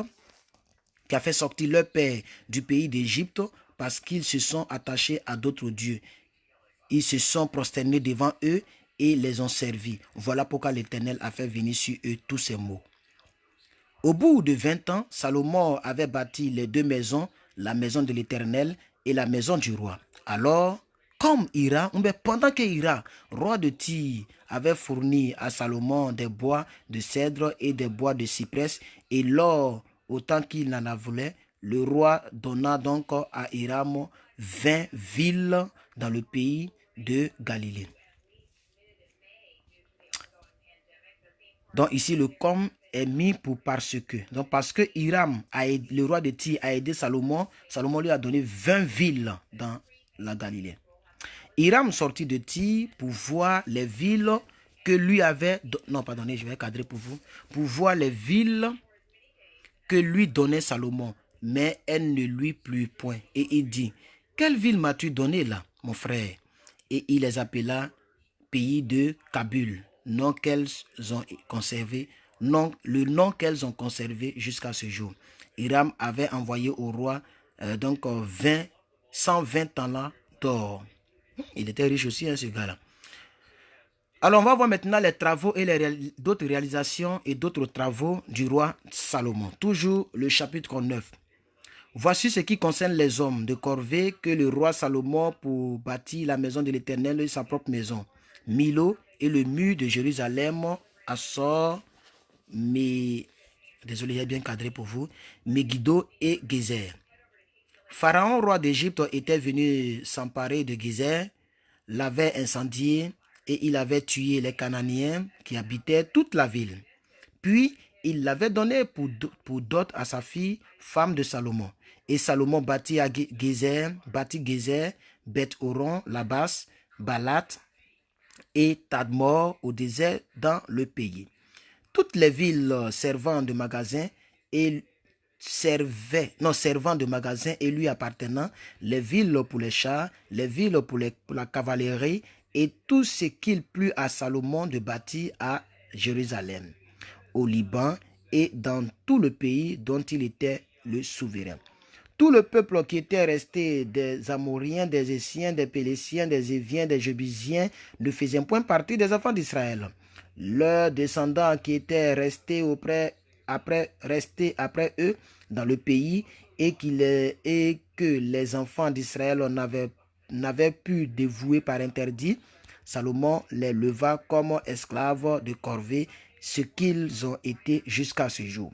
parce qu'ils se sont attachés à d'autres dieux. Ils se sont prosternés devant eux et les ont servis. Voilà pourquoi l'Éternel a fait venir sur eux tous ces maux. Au bout de 20 ans, Salomon avait bâti les deux maisons, la maison de l'Éternel et la maison du roi. Alors, comme pendant que Hira, roi de Tyr, avait fourni à Salomon des bois de cèdre et des bois de cyprès et l'or autant qu'il en voulait, le roi donna donc à Hiram 20 villes dans le pays de Galilée. Donc ici, le comme est mis pour parce que. Donc parce que Hiram, le roi de Tyr, a aidé Salomon, Salomon lui a donné 20 villes dans la Galilée. Hiram sortit de Tyr pour voir les villes que lui avait... Non, pardonnez, je vais cadrer pour vous. Pour voir les villes que lui donnait Salomon, mais elle ne lui plut point. Et il dit, quelle ville m'as-tu donné là, mon frère? Et il les appela pays de Kabul, le nom qu'elles ont conservé jusqu'à ce jour. Hiram avait envoyé au roi 120 talents d'or. Il était riche aussi, ce gars-là. Alors, on va voir maintenant les travaux et d'autres réalisations et d'autres travaux du roi Salomon. Toujours le chapitre 9. Voici ce qui concerne les hommes de corvée que le roi Salomon pour bâtir la maison de l'Éternel et sa propre maison. Milo et le mur de Jérusalem, Assor, désolé, j'ai bien cadré pour vous, Megiddo et Gézer. Pharaon, roi d'Égypte, était venu s'emparer de Gézer, l'avait incendié et il avait tué les Cananéens qui habitaient toute la ville. Puis, il l'avait donné pour dot à sa fille, femme de Salomon. Et Salomon bâtit Gézer, Beth-Horon, la basse, Balat et Tadmor au désert dans le pays. Toutes les villes servant de magasins et servant de magasin et lui appartenant, les villes pour les chars, les villes pour la cavalerie, et tout ce qu'il plut à Salomon de bâtir à Jérusalem, au Liban et dans tout le pays dont il était le souverain. Tout le peuple qui était resté des Amoriens, des Essiens, des Pélésiens, des Éviens, des Jébusiens ne faisait point partie des enfants d'Israël. Leurs descendants qui étaient restés après eux dans le pays et que les enfants d'Israël n'avaient pu dévouer par interdit, Salomon les leva comme esclaves de corvée, ce qu'ils ont été jusqu'à ce jour.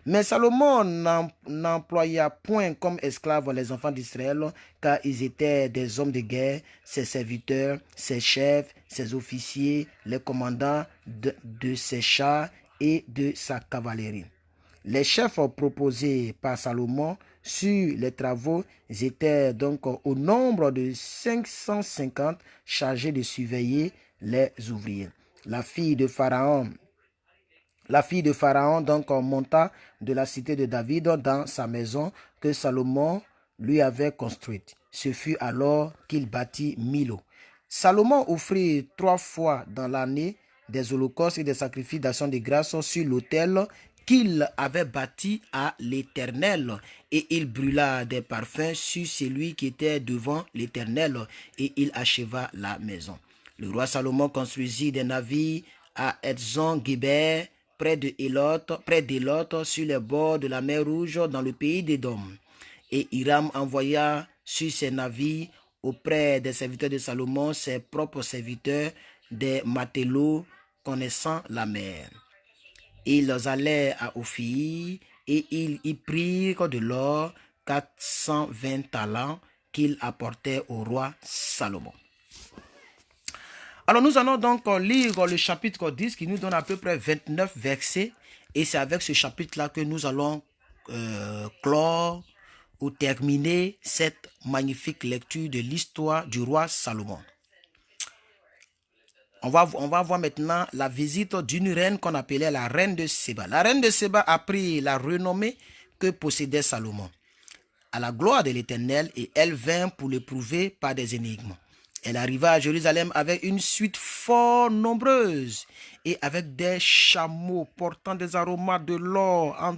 Mais Salomon n'employa point comme esclaves les enfants d'Israël, car ils étaient des hommes de guerre, ses serviteurs, ses chefs, ses officiers, les commandants de ses chars et de sa cavalerie. Les chefs proposés par Salomon sur les travaux étaient donc au nombre de 550 chargés de surveiller les ouvriers. La fille de Pharaon donc monta de la cité de David dans sa maison que Salomon lui avait construite. Ce fut alors qu'il bâtit Milo. Salomon offrit 3 fois dans l'année des holocaustes et des sacrifices d'action de grâce sur l'autel qu'il avait bâti à l'Éternel, et il brûla des parfums sur celui qui était devant l'Éternel, et il acheva la maison. Le roi Salomon construisit des navires à Etzon-Guéber, près d'Élot, sur les bords de la mer Rouge, dans le pays d'Édom. Et Hiram envoya sur ses navires auprès des serviteurs de Salomon ses propres serviteurs, des matelots connaissant la mer. Ils allaient à Ophir et ils y prirent de l'or 420 talents qu'ils apportaient au roi Salomon. Alors nous allons donc lire le chapitre 10 qui nous donne à peu près 29 versets. Et c'est avec ce chapitre-là que nous allons clore ou terminer cette magnifique lecture de l'histoire du roi Salomon. On va voir maintenant la visite d'une reine qu'on appelait la reine de Séba. La reine de Séba a pris la renommée que possédait Salomon à la gloire de l'Éternel, et elle vint pour l'éprouver par des énigmes. Elle arriva à Jérusalem avec une suite fort nombreuse et avec des chameaux portant des aromates de l'or en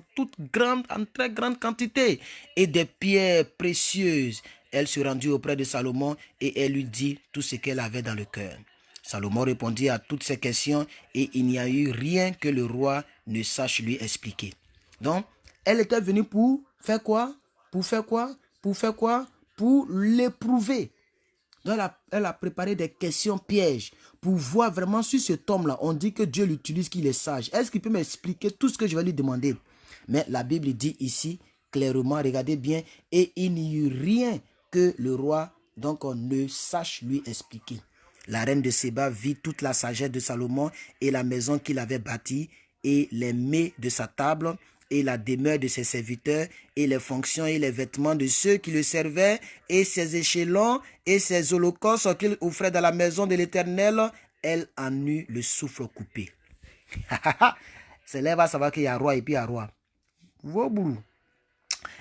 très grande quantité et des pierres précieuses. Elle se rendit auprès de Salomon et elle lui dit tout ce qu'elle avait dans le cœur. Salomon répondit à toutes ces questions et il n'y a eu rien que le roi ne sache lui expliquer. Donc, elle était venue pour faire quoi? Pour l'éprouver. Donc, elle a préparé des questions pièges pour voir vraiment sur cet homme-là. On dit que Dieu l'utilise, qu'il est sage. Est-ce qu'il peut m'expliquer tout ce que je vais lui demander? Mais la Bible dit ici clairement, regardez bien, et il n'y eut rien que le roi donc on ne sache lui expliquer. La reine de Séba vit toute la sagesse de Salomon et la maison qu'il avait bâtie et les mets de sa table et la demeure de ses serviteurs et les fonctions et les vêtements de ceux qui le servaient et ses échelons et ses holocaustes qu'il offrait dans la maison de l'Éternel. Elle en eut le souffle coupé. C'est là, va savoir qu'il y a roi et puis il y a roi.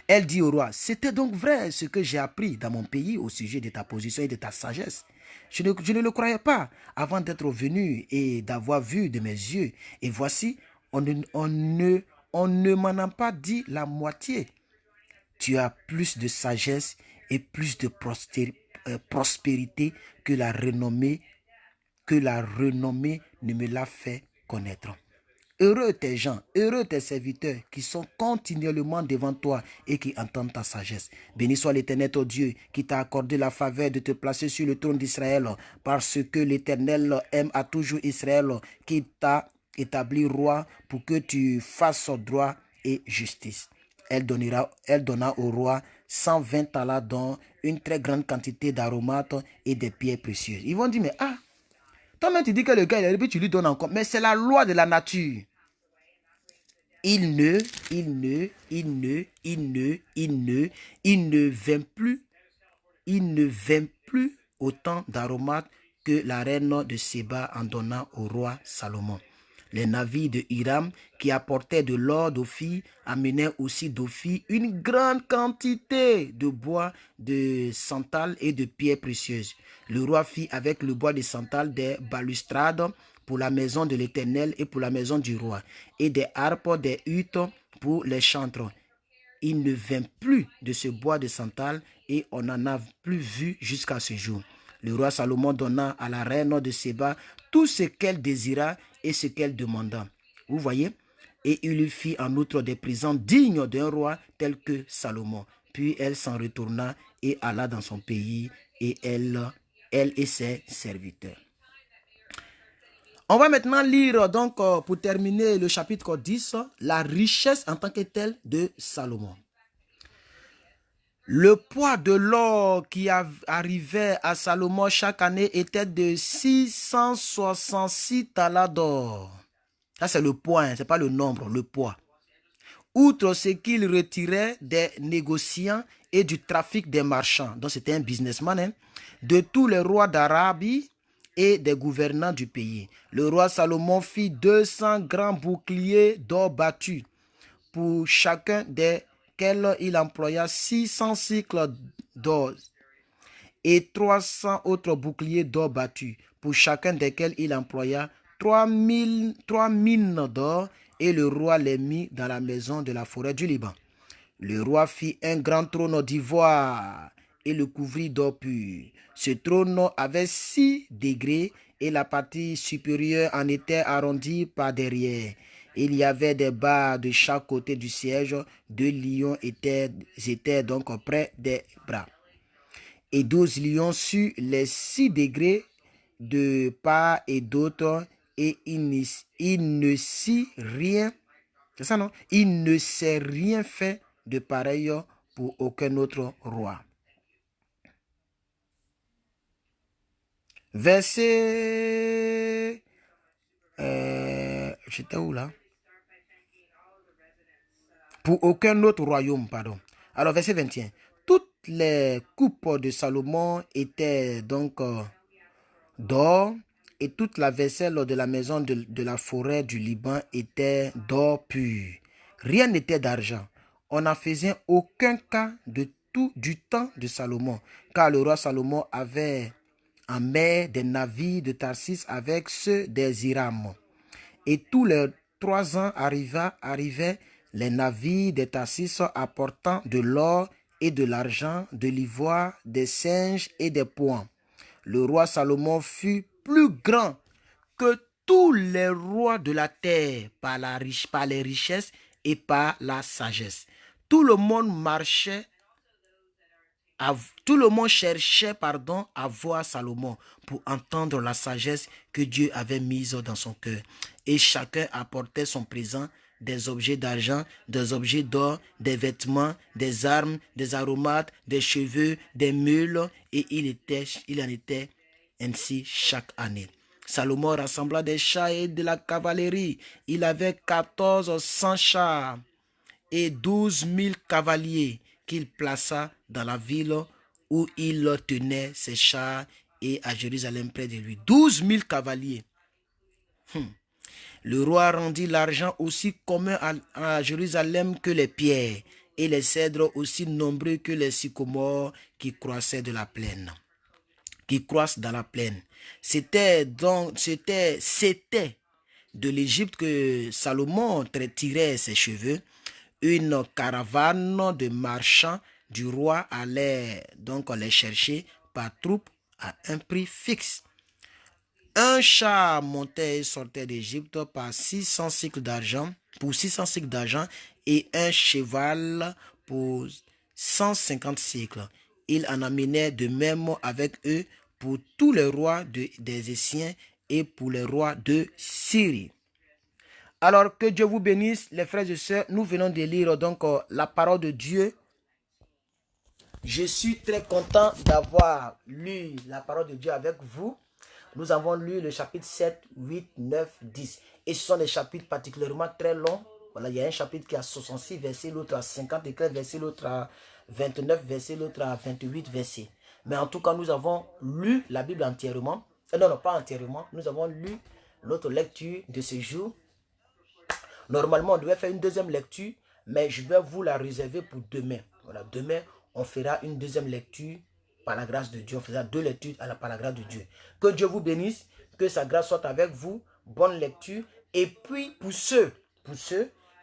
Elle dit au roi, c'était donc vrai ce que j'ai appris dans mon pays au sujet de ta position et de ta sagesse. Je ne le croyais pas avant d'être venu et d'avoir vu de mes yeux. Et voici, on ne m'en a pas dit la moitié. Tu as plus de sagesse et plus de prospérité que la renommée ne me l'a fait connaître. Heureux tes gens, heureux tes serviteurs qui sont continuellement devant toi et qui entendent ta sagesse. Béni soit l'Éternel ton Dieu qui t'a accordé la faveur de te placer sur le trône d'Israël, parce que l'Éternel aime à toujours Israël, qui t'a établi roi pour que tu fasses droit et justice. Elle donna au roi 120 talents, dont une très grande quantité d'aromates et des pierres précieuses. Ils vont dire, mais toi-même tu dis que le gars, et puis tu lui donnes encore. Mais c'est la loi de la nature. Il ne vint plus autant d'aromates que la reine de Séba en donnant au roi Salomon. Les navires de Hiram qui apportaient de l'or d'Ophir amenaient aussi d'Ophir une grande quantité de bois de santal et de pierres précieuses. Le roi fit avec le bois de santal des balustrades pour la maison de l'Éternel et pour la maison du roi, et des harpes, des huttes pour les chantres. Il ne vint plus de ce bois de santal et on n'en a plus vu jusqu'à ce jour. Le roi Salomon donna à la reine de Séba tout ce qu'elle désira et ce qu'elle demanda. Vous voyez? Et il lui fit en outre des présents dignes d'un roi tel que Salomon. Puis elle s'en retourna et alla dans son pays, et elle et ses serviteurs. On va maintenant lire, donc, pour terminer le chapitre 10, la richesse en tant que telle de Salomon. Le poids de l'or qui arrivait à Salomon chaque année était de 666 talents d'or. Ça, c'est le poids, ce n'est pas le nombre, le poids. Outre ce qu'il retirait des négociants et du trafic des marchands, donc c'était un businessman, hein, de tous les rois d'Arabie et des gouvernants du pays. Le roi Salomon fit 200 grands boucliers d'or battu, pour chacun desquels il employa 600 cycles d'or, et 300 autres boucliers d'or battu, pour chacun desquels il employa 3 mines d'or, et le roi les mit dans la maison de la forêt du Liban. Le roi fit un grand trône d'ivoire et le couvrit d'or pur. Ce trône avait 6 degrés et la partie supérieure en était arrondie par derrière. Il y avait des barres de chaque côté du siège. 2 lions étaient donc près des bras, et 12 lions sur les 6 degrés de part et d'autre, et il ne s'est rien, c'est ça non? Il ne s'est rien fait de pareil pour aucun autre roi. Verset... j'étais où là? Pour aucun autre royaume, pardon. Alors, verset 21. Toutes les coupes de Salomon étaient donc d'or, et toute la vaisselle de la maison de la forêt du Liban était d'or pur. Rien n'était d'argent. On n'en faisait aucun cas de tout du temps de Salomon, car le roi Salomon avait en mer des navires de Tarsis avec ceux des Hiram. Et tous les 3 ans arrivaient les navires de Tarsis apportant de l'or et de l'argent, de l'ivoire, des singes et des points. Le roi Salomon fut plus grand que tous les rois de la terre par les richesses et par la sagesse. Tout le monde cherchait à voir Salomon pour entendre la sagesse que Dieu avait mise dans son cœur. Et chacun apportait son présent, des objets d'argent, des objets d'or, des vêtements, des armes, des aromates, des cheveux, des mules, et il en était ainsi chaque année. Salomon rassembla des chars et de la cavalerie. Il avait 1400 chars et 12 000 cavaliers qu'il plaça dans la ville où il tenait ses chars, et à Jérusalem près de lui. 12 000 cavaliers. Le roi rendit l'argent aussi commun à Jérusalem que les pierres, et les cèdres aussi nombreux que les sycomores qui croissaient dans la plaine. C'était de l'Égypte que Salomon tirait ses cheveux. Une caravane de marchands du roi allait donc les chercher par troupes à un prix fixe. Un char montait et sortait d'Égypte par 600 cycles d'argent, et un cheval pour 150 cycles. Il en amenait de même avec eux pour tous les rois des Essiens et pour les rois de Syrie. Alors que Dieu vous bénisse, les frères et sœurs. Nous venons de lire donc la parole de Dieu. Je suis très content d'avoir lu la parole de Dieu avec vous. Nous avons lu le chapitre 7, 8, 9, 10. Et ce sont des chapitres particulièrement très longs. Voilà, il y a un chapitre qui a 66 versets, l'autre a 54 versets, l'autre a 29 versets, l'autre a 28 versets. Mais en tout cas, nous avons lu la Bible entièrement. Non, pas entièrement. Nous avons lu l'autre lecture de ce jour. Normalement, on devait faire une deuxième lecture, mais je vais vous la réserver pour demain. Voilà, demain, on fera une deuxième lecture par la grâce de Dieu. On fera 2 lectures par la grâce de Dieu. Que Dieu vous bénisse, que sa grâce soit avec vous. Bonne lecture. Et puis, pour ceux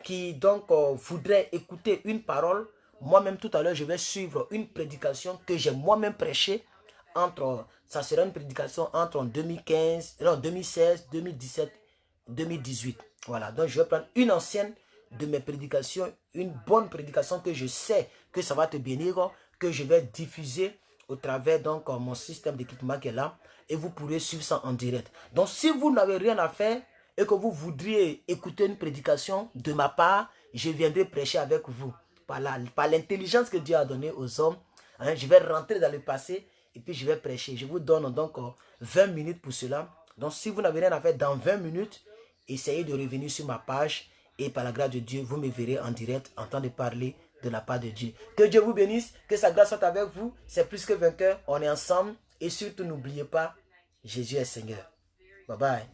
qui donc voudraient écouter une parole, moi-même tout à l'heure, je vais suivre une prédication que j'ai moi-même prêchée. Ça sera une prédication entre 2016, 2017, 2018. Voilà, donc je vais prendre une ancienne de mes prédications, une bonne prédication que je sais que ça va te bénir, que je vais diffuser au travers donc mon système d'équipement qui est là, et vous pourrez suivre ça en direct. Donc si vous n'avez rien à faire et que vous voudriez écouter une prédication de ma part, je viendrai prêcher avec vous. Par l'intelligence que Dieu a donnée aux hommes, hein, je vais rentrer dans le passé et puis je vais prêcher. Je vous donne donc 20 minutes pour cela. Donc si vous n'avez rien à faire dans 20 minutes, essayez de revenir sur ma page et par la grâce de Dieu, vous me verrez en direct en train de parler de la part de Dieu. Que Dieu vous bénisse, que sa grâce soit avec vous. C'est plus que vainqueur, on est ensemble. Et surtout, n'oubliez pas, Jésus est Seigneur. Bye bye.